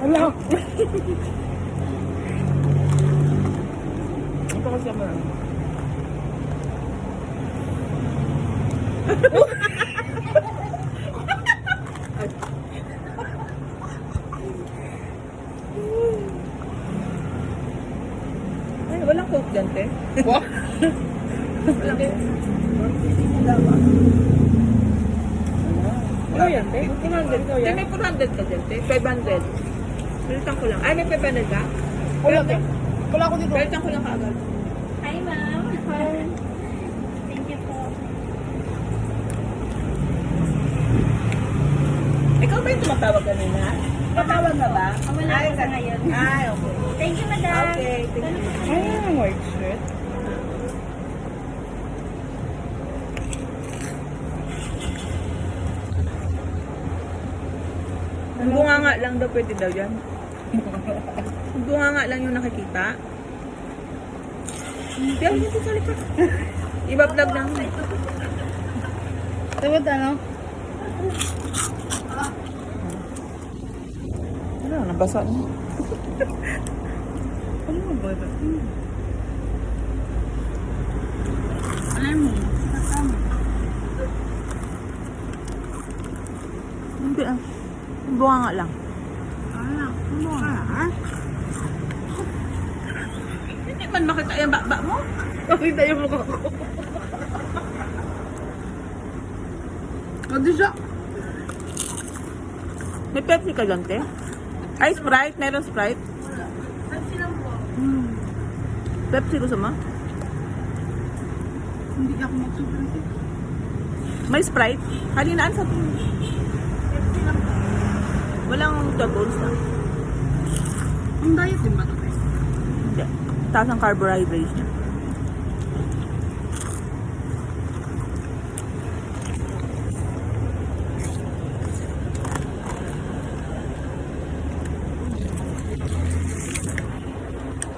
Ala! Ito kasi naman. Ay, walang coke dyan, te. What? Walang coke. Ano yan, te? 200 ko Te, yan. may 400 ka dyan, te. 500. Palitan ko lang. Ay, may 500 ka? Wala, te. Wala ko dito. Palitan ko lang kaagad. Hi, ma'am. Thank you po. Ikaw ba yung tumatawag kanina? Tatawag ka ba? Wala Ay, ko sa ngayon. Ay, okay. Thank you, madam. Okay, thank you. Ay, ang white shirt. Ang bunganga lang daw, pwede daw yan. Ang bunganga lang yung nakikita. Pero hindi sa likod. Iba vlog lang. Tawad ano? Ano, nabasa mo. Ano ba ito? Alam mo, kasama. Hindi ah. Ang bunganga lang. Ano ba? Hindi man makita yung bakba mo. Makita yung mukha ko. Ano siya? May Pepsi ka dyan, te? Ay, Sprite. Meron Sprite. Pepsi lang po. Pepsi gusto mo? Hindi ako mag-super. May Sprite. Halinaan sa Pepsi lang po. walang doubles na. Ang diet din ba ito? Hindi. Taas ang carbohydrates niya.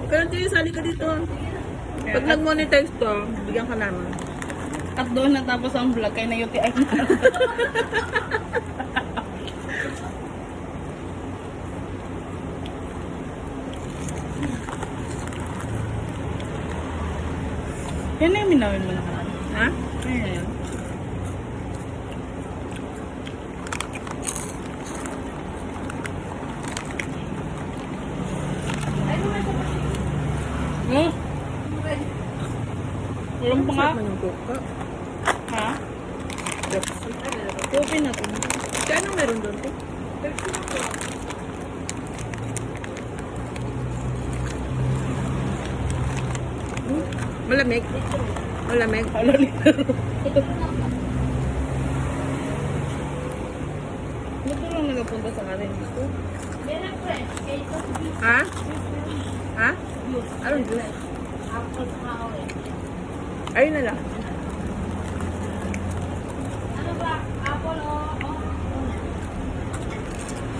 Pero tayo, sali ka dito. Pag nag-monetize to, bigyan ka naman. At doon natapos ang vlog kay na UTI. Yan na yung minawin mo naman. Ha? Ayan na yun. Hmm? Walang pa nga. Sarap man yung coke. Ha? Pepsi. Open na ito. Kaya anong meron doon, te? Pepsi lang po. Malamig? Malamig? Hala litero. Ba't ko lang nagapunta sa akin dito? Yan ang friend. Kaya ito, Ha? Ha? juice. Anong juice? Apple sa orange. Ayun na lang. Ano ba? Apple o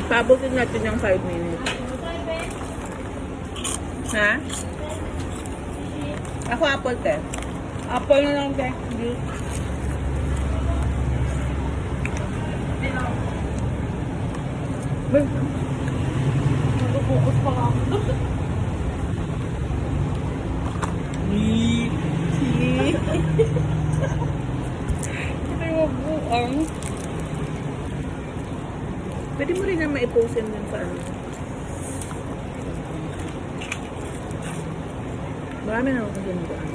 Pabutin natin yung 5 minutes. Ha? Ako apple, te. Apple na lang, te. Juice. Nag-focus pa ako. Ito yung buang. Pwede mo rin na maipost yan dun sa ano. Marami na ako kasi nag-ano.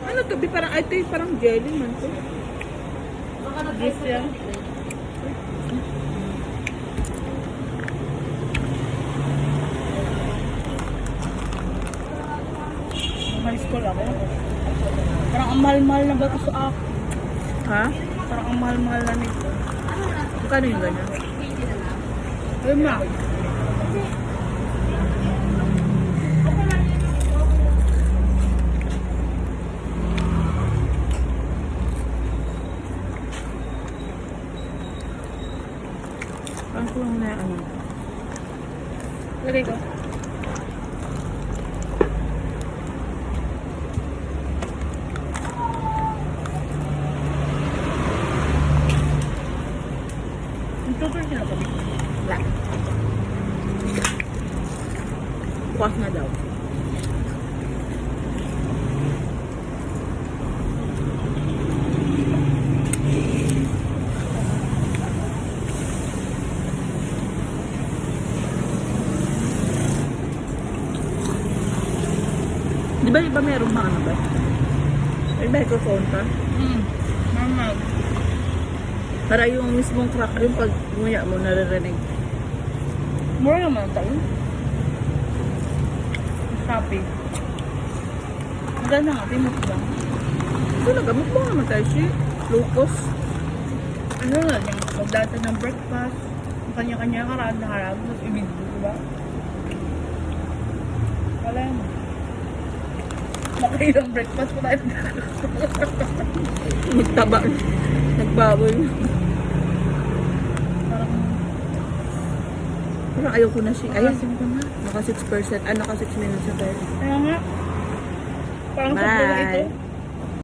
Ano to? Di parang, ay, ito yung parang jelly man to. Baka Juice yan. High school ako. Parang ang mahal-mahal na ba ito sa akin? Ha? Parang ang mahal-mahal na nito. Magkano yung ganyan? Ayun na. Parang kulang na yung ano. Lagay ko. Tutol sila kami. Wala. Bukas na daw. Di ba iba meron mga ano ba? May microphone ka? Mama. Para yung mismong crack yung pag nguya mo naririnig. Mura naman ang taon. Shopee. Maganda nga, timot lang. Ito nagamit mo naman tayo si Lucas. Ano nga, yung magdata ng breakfast, yung kanya-kanya karaan na harap, tapos ibigay, diba? Wala yun. Nakailang breakfast ko tayo. Magtaba. Nagbaboy. Parang, Parang ayaw ko na siya. Ayan, ko na. Naka 6%. Naka 6 minutes na tayo. kaya nga. Parang sa buhay ito. Bye.